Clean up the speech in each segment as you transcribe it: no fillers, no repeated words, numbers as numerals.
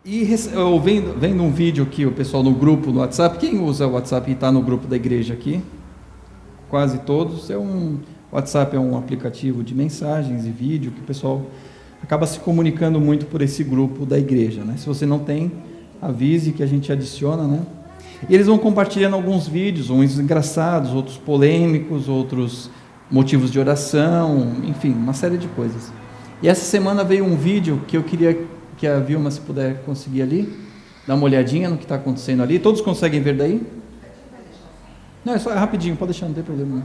Eu vendo um vídeo aqui, o pessoal no grupo, no WhatsApp, quem usa o WhatsApp e está no grupo da igreja aqui? Quase todos. O WhatsApp é um aplicativo de mensagens e vídeo que o pessoal acaba se comunicando muito por esse grupo da igreja, né? Se você não tem, avise que a gente adiciona, né? E eles vão compartilhando alguns vídeos, uns engraçados, outros polêmicos, outros motivos de oração, enfim, uma série de coisas. E essa semana veio um vídeo que eu queria que a Vilma, se puder conseguir ali, dar uma olhadinha no que está acontecendo ali. Todos conseguem ver daí? Não, é só rapidinho, pode deixar, não tem problema não.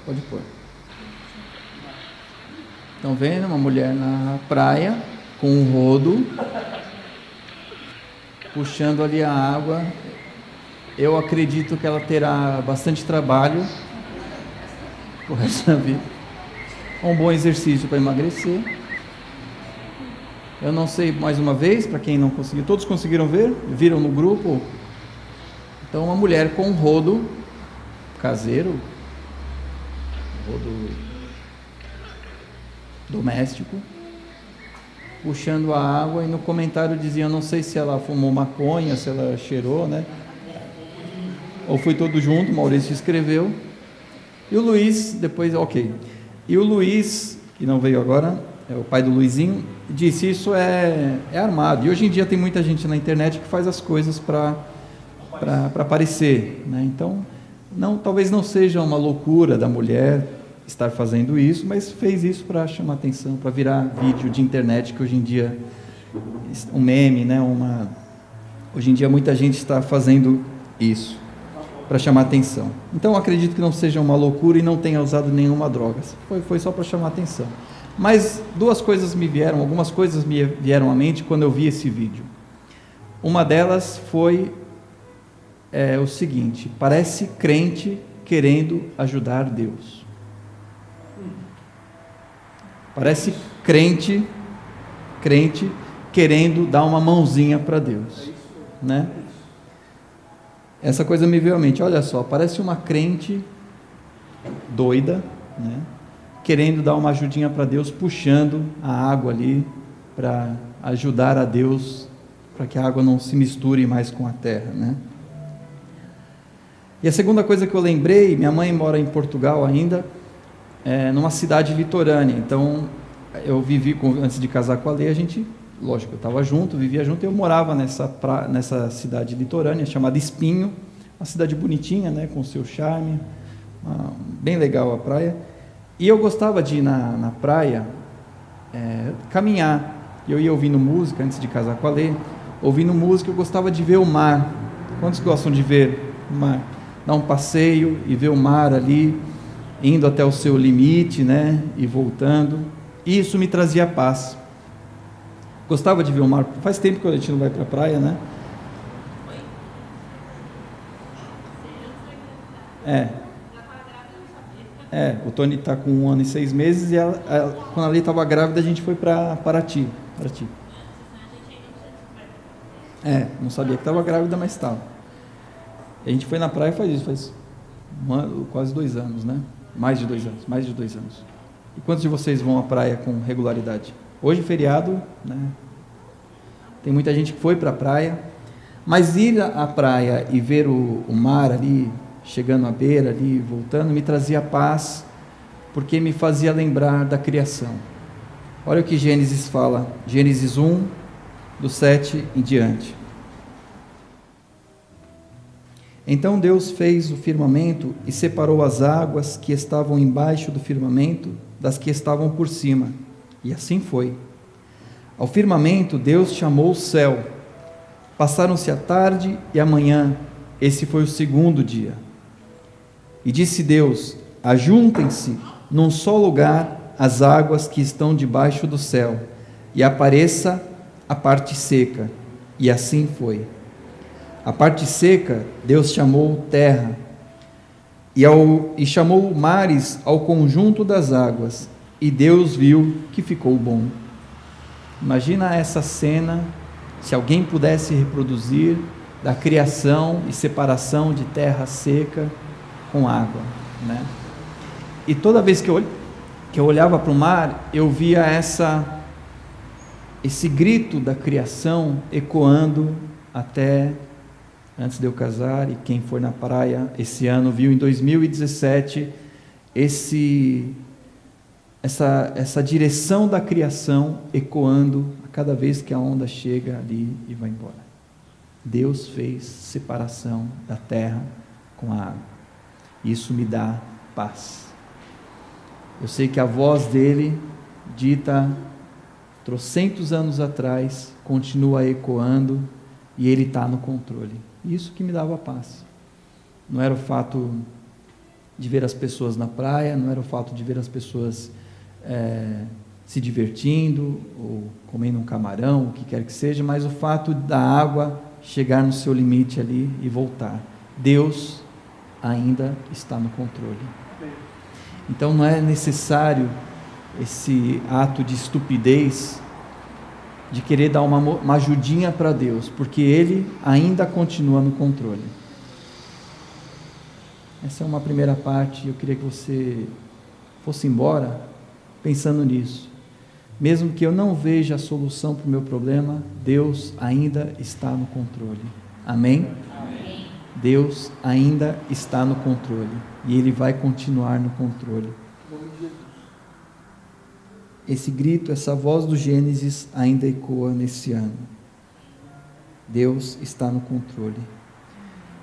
Pode pôr. Estão vendo uma mulher na praia com um rodo, puxando ali a água. Eu acredito que ela terá bastante trabalho por essa vida. Um bom exercício para emagrecer. Eu não sei, mais uma vez, para quem não conseguiu, todos conseguiram ver? Viram no grupo? Então, uma mulher com um rodo caseiro, rodo doméstico, puxando a água, e no comentário dizia, não sei se ela fumou maconha, se ela cheirou, né? Ou foi todo junto, o Maurício escreveu. E o Luiz, depois, ok. E o Luiz, que não veio agora, é o pai do Luizinho, disse, isso é armado. E hoje em dia tem muita gente na internet que faz as coisas para aparecer, né? Então, talvez não seja uma loucura da mulher estar fazendo isso, mas fez isso para chamar atenção, para virar vídeo de internet, que hoje em dia, um meme, né? Hoje em dia muita gente está fazendo isso para chamar atenção. Então, acredito que não seja uma loucura e não tenha usado nenhuma droga. Foi só para chamar atenção. Mas algumas coisas me vieram à mente quando eu vi esse vídeo. Uma delas foi o seguinte: parece crente querendo ajudar Deus. Parece crente querendo dar uma mãozinha para Deus, né? Essa coisa me veio à mente. Olha só, parece uma crente doida, né? Querendo dar uma ajudinha para Deus, puxando a água ali para ajudar a Deus, para que a água não se misture mais com a terra, né? E a segunda coisa que eu lembrei, minha mãe mora em Portugal ainda, numa cidade litorânea. Então, eu vivi, antes de casar com a Lê, lógico, eu estava junto, vivia junto, e eu morava nessa cidade litorânea, chamada Espinho, uma cidade bonitinha, né, com seu charme, bem legal a praia. E eu gostava de ir na praia, caminhar. Eu ia ouvindo música, antes de casar com a Lê, ouvindo música, eu gostava de ver o mar. Quantos gostam de ver o mar? Dar um passeio e ver o mar ali, indo até o seu limite, né, e voltando. Isso me trazia paz. Gostava de ver o mar. Faz tempo que a gente não vai para a praia, né? O Tony está com 1 ano e 6 meses e quando a Lê estava grávida, a gente foi para Paraty. Não sabia que estava grávida, mas estava. A gente foi na praia faz quase 2 anos, né? Mais de 2 anos. E quantos de vocês vão à praia com regularidade? Hoje, feriado, né? Tem muita gente que foi para a praia, mas ir à praia e ver o mar ali, chegando à beira ali, voltando, me trazia paz, porque me fazia lembrar da criação. Olha o que Gênesis fala, Gênesis 1, do 7 em diante. Então Deus fez o firmamento e separou as águas que estavam embaixo do firmamento das que estavam por cima, e assim foi. Ao firmamento Deus chamou o céu. Passaram-se a tarde e a manhã, esse foi o 2º dia. E disse Deus: ajuntem-se num só lugar as águas que estão debaixo do céu, e apareça a parte seca. E assim foi. A parte seca Deus chamou terra, e chamou mares ao conjunto das águas, e Deus viu que ficou bom. Imagina essa cena, se alguém pudesse reproduzir, da criação e separação de terra seca com água, né? E toda vez que eu olhava para o mar, eu via esse grito da criação ecoando até antes de eu casar, e quem for na praia esse ano viu em 2017 essa direção da criação ecoando a cada vez que a onda chega ali e vai embora. Deus fez separação da terra com a água. Isso me dá paz. Eu sei que a voz dele, dita trocentos anos atrás, continua ecoando e ele está no controle. Isso que me dava paz. Não era o fato de ver as pessoas na praia, não era o fato de ver as pessoas se divertindo ou comendo um camarão, o que quer que seja, mas o fato da água chegar no seu limite ali e voltar. Deus ainda está no controle. Então não é necessário esse ato de estupidez de querer dar uma ajudinha para Deus, porque Ele ainda continua no controle. Essa é uma primeira parte. Eu queria que você fosse embora pensando nisso. Mesmo que eu não veja a solução para o meu problema, Deus ainda está no controle. Amém? Amém. Deus ainda está no controle e Ele vai continuar no controle. Esse grito, essa voz do Gênesis ainda ecoa nesse ano. Deus está no controle.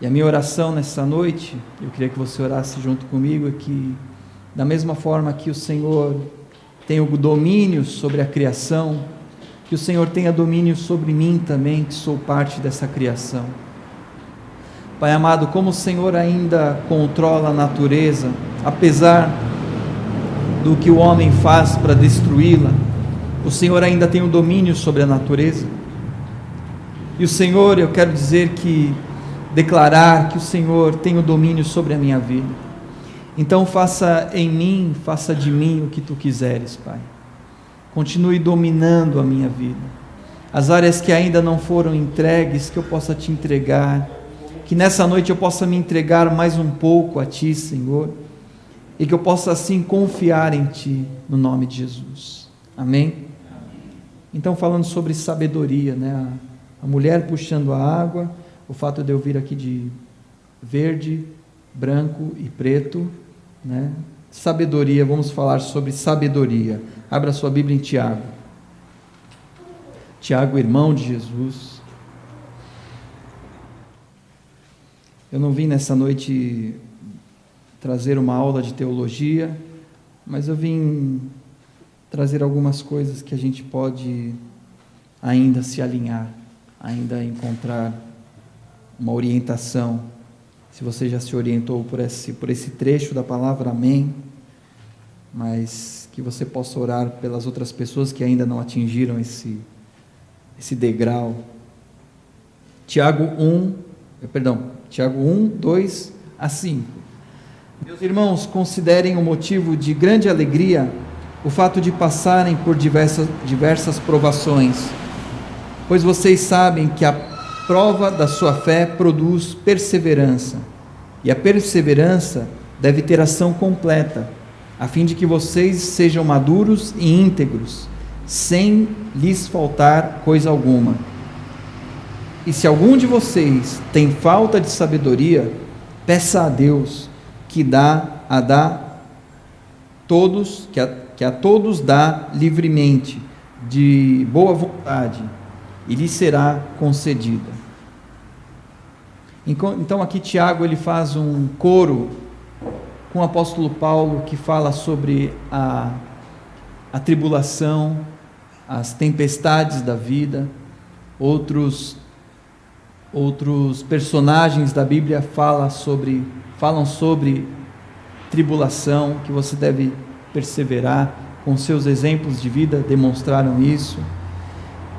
E a minha oração nessa noite, eu queria que você orasse junto comigo, é que da mesma forma que o Senhor tem o domínio sobre a criação, que o Senhor tenha domínio sobre mim também, que sou parte dessa criação. Pai amado, como o Senhor ainda controla a natureza, apesar do que o homem faz para destruí-la, o Senhor ainda tem o domínio sobre a natureza. E o Senhor, eu quero declarar que o Senhor tem o domínio sobre a minha vida. Então faça em mim, faça de mim o que Tu quiseres, Pai. Continue dominando a minha vida. As áreas que ainda não foram entregues, que eu possa Te entregar, que nessa noite eu possa me entregar mais um pouco a Ti, Senhor, e que eu possa assim confiar em Ti, no nome de Jesus. Amém? Então, falando sobre sabedoria, né? A mulher puxando a água, o fato de eu vir aqui de verde, branco e preto, né? Sabedoria, vamos falar sobre sabedoria. Abra sua Bíblia em Tiago. Tiago, irmão de Jesus. Eu não vim nessa noite trazer uma aula de teologia, mas eu vim trazer algumas coisas que a gente pode ainda se alinhar, ainda encontrar uma orientação. Se você já se orientou por esse trecho da palavra, amém, mas que você possa orar pelas outras pessoas que ainda não atingiram esse degrau. Tiago 1, 2 a 5. Meus irmãos, considerem um motivo de grande alegria o fato de passarem por diversas provações, pois vocês sabem que a prova da sua fé produz perseverança, e a perseverança deve ter ação completa, a fim de que vocês sejam maduros e íntegros, sem lhes faltar coisa alguma. E se algum de vocês tem falta de sabedoria, peça a Deus, que a todos dá livremente, de boa vontade, e lhe será concedida. Então aqui Tiago ele faz um coro com o apóstolo Paulo, que fala sobre a tribulação, as tempestades da vida. Outros personagens da Bíblia falam sobre tribulação, que você deve perseverar. Com seus exemplos de vida demonstraram isso.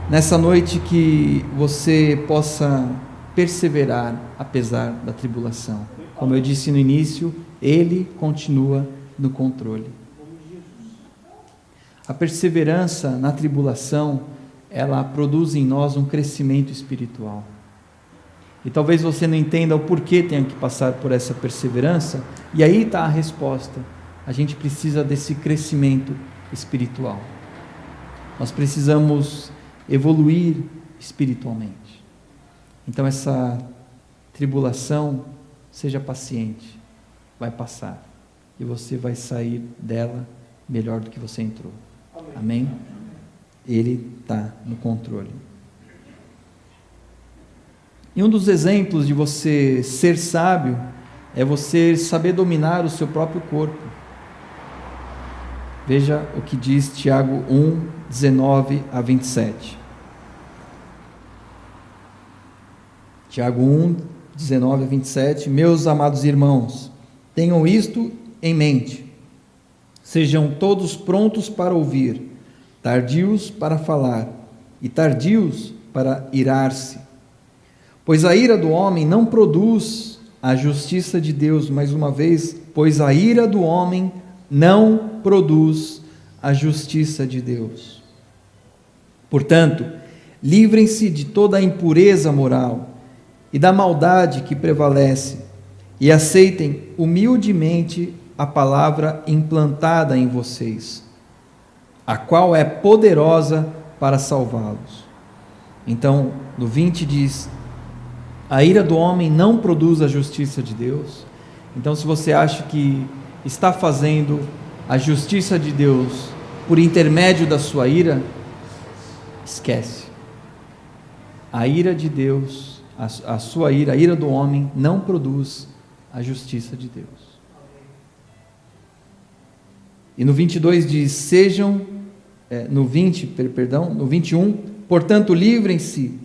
Nessa noite, que você possa perseverar apesar da tribulação. Como eu disse no início, Ele continua no controle. A perseverança na tribulação, ela produz em nós um crescimento espiritual. E talvez você não entenda o porquê tenha que passar por essa perseverança, e aí está a resposta. A gente precisa desse crescimento espiritual. Nós precisamos evoluir espiritualmente. Então essa tribulação, seja paciente, vai passar e você vai sair dela melhor do que você entrou. Amém? Ele está no controle. E um dos exemplos de você ser sábio é você saber dominar o seu próprio corpo. Veja o que diz Tiago 1, 19 a 27. Tiago 1, 19 a 27. Meus amados irmãos, tenham isto em mente. Sejam todos prontos para ouvir, tardios para falar e tardios para irar-se. Pois a ira do homem não produz a justiça de Deus, mais uma vez, pois a ira do homem não produz a justiça de Deus. Portanto, livrem-se de toda a impureza moral e da maldade que prevalece, e aceitem humildemente a palavra implantada em vocês, a qual é poderosa para salvá-los. Então, no 20 diz: a ira do homem não produz a justiça de Deus. Então, se você acha que está fazendo a justiça de Deus por intermédio da sua ira, esquece. A ira de Deus, a sua ira, a ira do homem não produz a justiça de Deus. E no 22 diz: no 21, portanto, livrem-se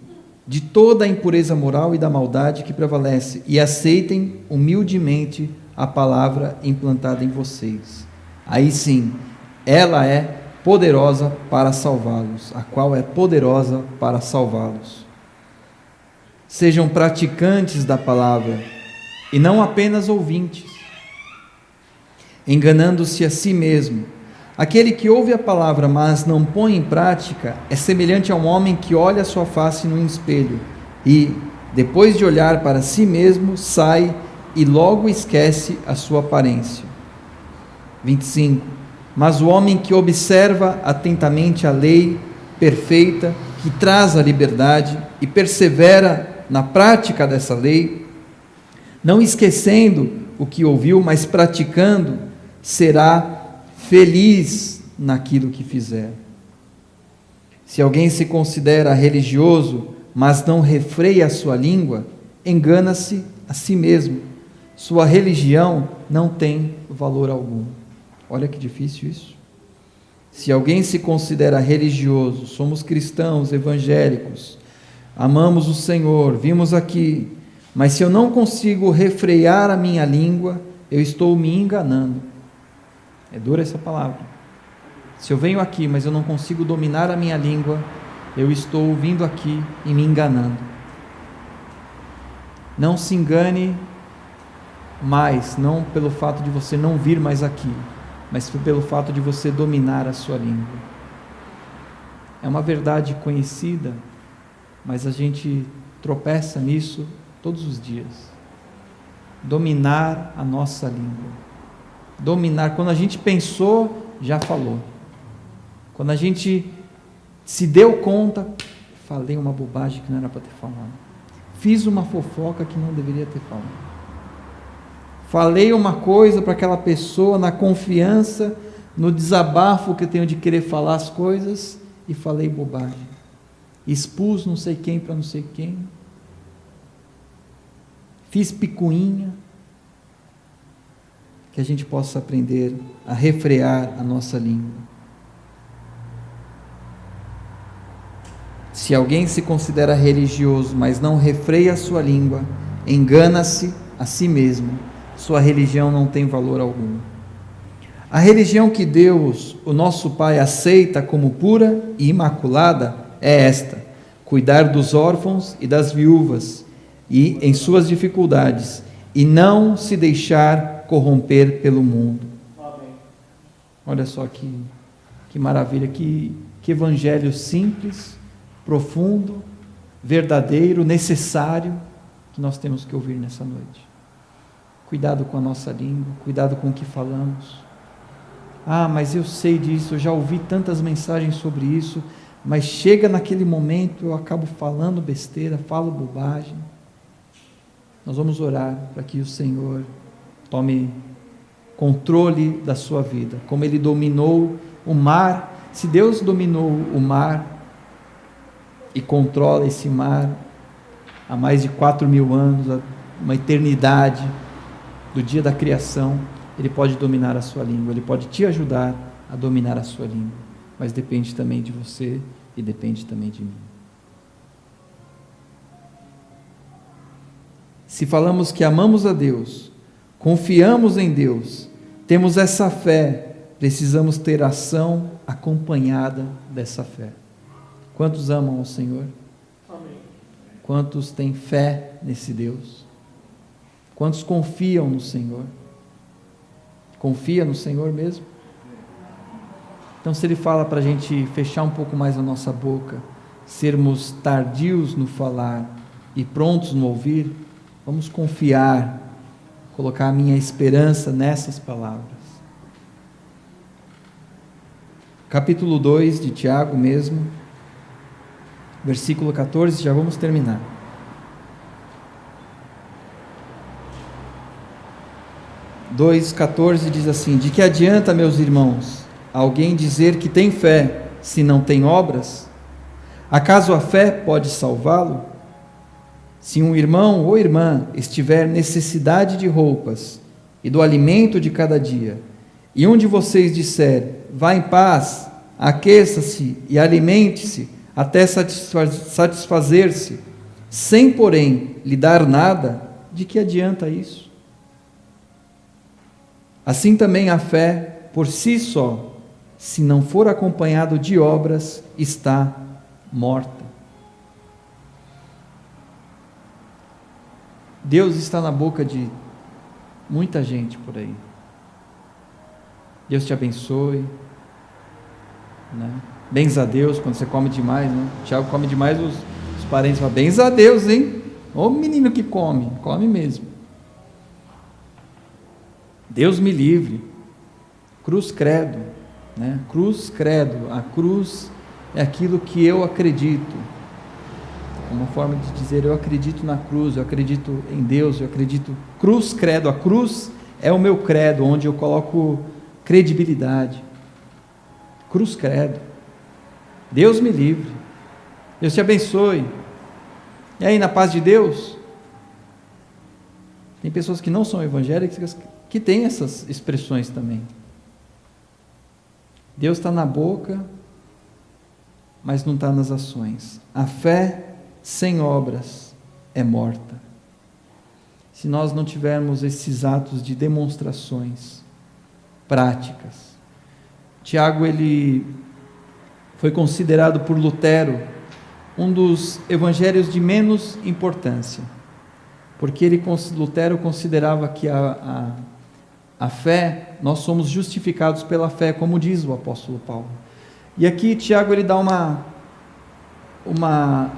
de toda a impureza moral e da maldade que prevalece, e aceitem humildemente a palavra implantada em vocês. Aí sim, ela é poderosa para salvá-los, a qual é poderosa para salvá-los. Sejam praticantes da palavra, e não apenas ouvintes, enganando-se a si mesmo. Aquele que ouve a palavra, mas não põe em prática, é semelhante a um homem que olha a sua face num espelho e, depois de olhar para si mesmo, sai e logo esquece a sua aparência. 25. Mas o homem que observa atentamente a lei perfeita, que traz a liberdade, e persevera na prática dessa lei, não esquecendo o que ouviu, mas praticando, será feliz naquilo que fizer. Se alguém se considera religioso, mas não refreia a sua língua, engana-se a si mesmo. Sua religião não tem valor algum. Olha que difícil isso. Se alguém se considera religioso, somos cristãos, evangélicos, amamos o Senhor, vimos aqui, mas se eu não consigo refrear a minha língua, eu estou me enganando. É dura essa palavra. Se eu venho aqui, mas eu não consigo dominar a minha língua, eu estou vindo aqui e me enganando. Não se engane mais, não pelo fato de você não vir mais aqui, mas pelo fato de você dominar a sua língua. É uma verdade conhecida, mas a gente tropeça nisso todos os dias. Dominar a nossa língua. Dominar, quando a gente pensou, já falou. Quando a gente se deu conta, falei uma bobagem que não era para ter falado. Fiz uma fofoca que não deveria ter falado. Falei uma coisa para aquela pessoa na confiança, no desabafo que eu tenho de querer falar as coisas, e falei bobagem. Expus não sei quem para não sei quem. Fiz picuinha. Que a gente possa aprender a refrear a nossa língua. Se alguém se considera religioso, mas não refreia a sua língua, engana-se a si mesmo. Sua religião não tem valor algum. A religião que Deus, o nosso Pai, aceita como pura e imaculada é esta: cuidar dos órfãos e das viúvas e em suas dificuldades, e não se deixar corromper pelo mundo. Amém. Olha só que maravilha, que evangelho simples, profundo, verdadeiro, necessário, que nós temos que ouvir nessa noite. Cuidado com a nossa língua, cuidado com o que falamos. Ah, mas eu sei disso, eu já ouvi tantas mensagens sobre isso, mas chega naquele momento, eu acabo falando besteira, falo bobagem. Nós vamos orar para que o Senhor tome controle da sua vida, como Ele dominou o mar. Se Deus dominou o mar e controla esse mar há mais de 4.000 anos, uma eternidade do dia da criação, Ele pode dominar a sua língua, Ele pode te ajudar a dominar a sua língua, mas depende também de você e depende também de mim. Se falamos que amamos a Deus, confiamos em Deus, temos essa fé, precisamos ter ação acompanhada dessa fé. Quantos amam ao Senhor? Amém. Quantos têm fé nesse Deus? Quantos confiam no Senhor? Confia no Senhor mesmo? Então, se Ele fala para a gente fechar um pouco mais a nossa boca, sermos tardios no falar e prontos no ouvir, vamos confiar, colocar a minha esperança nessas palavras. Capítulo 2 de Tiago mesmo, versículo 14, já vamos terminar. (2) 2,14 diz assim: de que adianta, meus irmãos, alguém dizer que tem fé, se não tem obras? Acaso a fé pode salvá-lo? Se um irmão ou irmã estiver necessidade de roupas e do alimento de cada dia, e um de vocês disser: vá em paz, aqueça-se e alimente-se até satisfazer-se, sem, porém, lhe dar nada, de que adianta isso? Assim também a fé, por si só, se não for acompanhado de obras, está morta. Deus está na boca de muita gente por aí. Deus te abençoe, né? Bens a Deus, quando você come demais, né? Tiago come demais, os parentes falam: bens a Deus, hein? Ô menino que come mesmo. Deus me livre. Cruz credo, né? Cruz credo. A cruz é aquilo que eu acredito. Uma forma de dizer: eu acredito na cruz, eu acredito em Deus, eu acredito. Cruz credo. A cruz é o meu credo, onde eu coloco credibilidade. Cruz credo. Deus me livre. Deus te abençoe. E aí, na paz de Deus? Tem pessoas que não são evangélicas que têm essas expressões também. Deus está na boca, mas não está nas ações. A fé sem obras é morta. Se nós não tivermos esses atos de demonstrações práticas. Tiago, ele foi considerado por Lutero um dos evangelhos de menos importância, porque Lutero considerava que a fé, nós somos justificados pela fé, como diz o apóstolo Paulo. E aqui Tiago, ele dá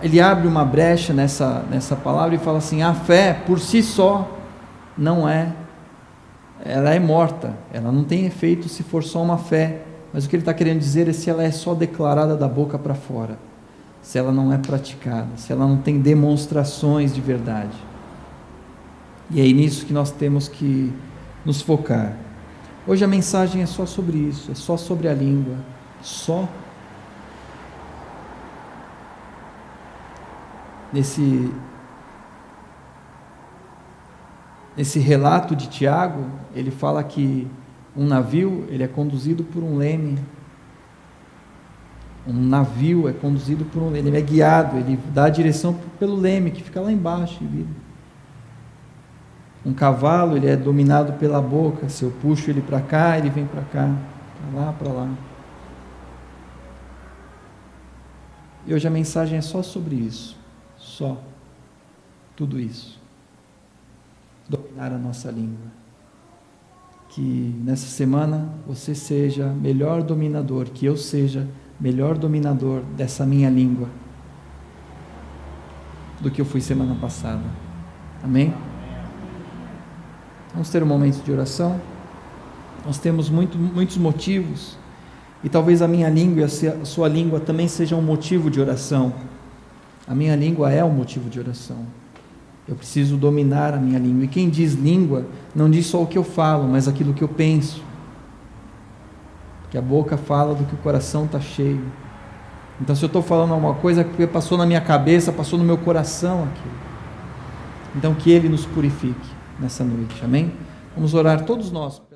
ele abre uma brecha nessa palavra e fala assim: a fé por si só ela é morta, ela não tem efeito se for só uma fé. Mas o que ele está querendo dizer é se ela é só declarada da boca para fora, se ela não é praticada, se ela não tem demonstrações de verdade. E é nisso que nós temos que nos focar. Hoje a mensagem é só sobre isso, é só sobre a língua, só. Nesse relato de Tiago, ele fala que um navio, ele é conduzido por um leme. Um navio é conduzido por um leme, ele é guiado, ele dá a direção pelo leme, que fica lá embaixo. Um cavalo, ele é dominado pela boca. Se eu puxo ele para cá, ele vem para cá, para lá, para lá. E hoje a mensagem é só sobre isso, só, tudo isso. Dominar a nossa língua. Que nessa semana você seja melhor dominador, que eu seja melhor dominador dessa minha língua do que eu fui semana passada. Amém? Vamos ter um momento de oração. Nós temos muitos motivos E talvez a minha língua e a sua língua também sejam um motivo de oração. A minha língua é um motivo de oração. Eu preciso dominar a minha língua. E quem diz língua, não diz só o que eu falo, mas aquilo que eu penso. Porque a boca fala do que o coração está cheio. Então, se eu estou falando alguma coisa que passou na minha cabeça, passou no meu coração aquilo. Então, que Ele nos purifique nessa noite. Amém? Vamos orar todos nós.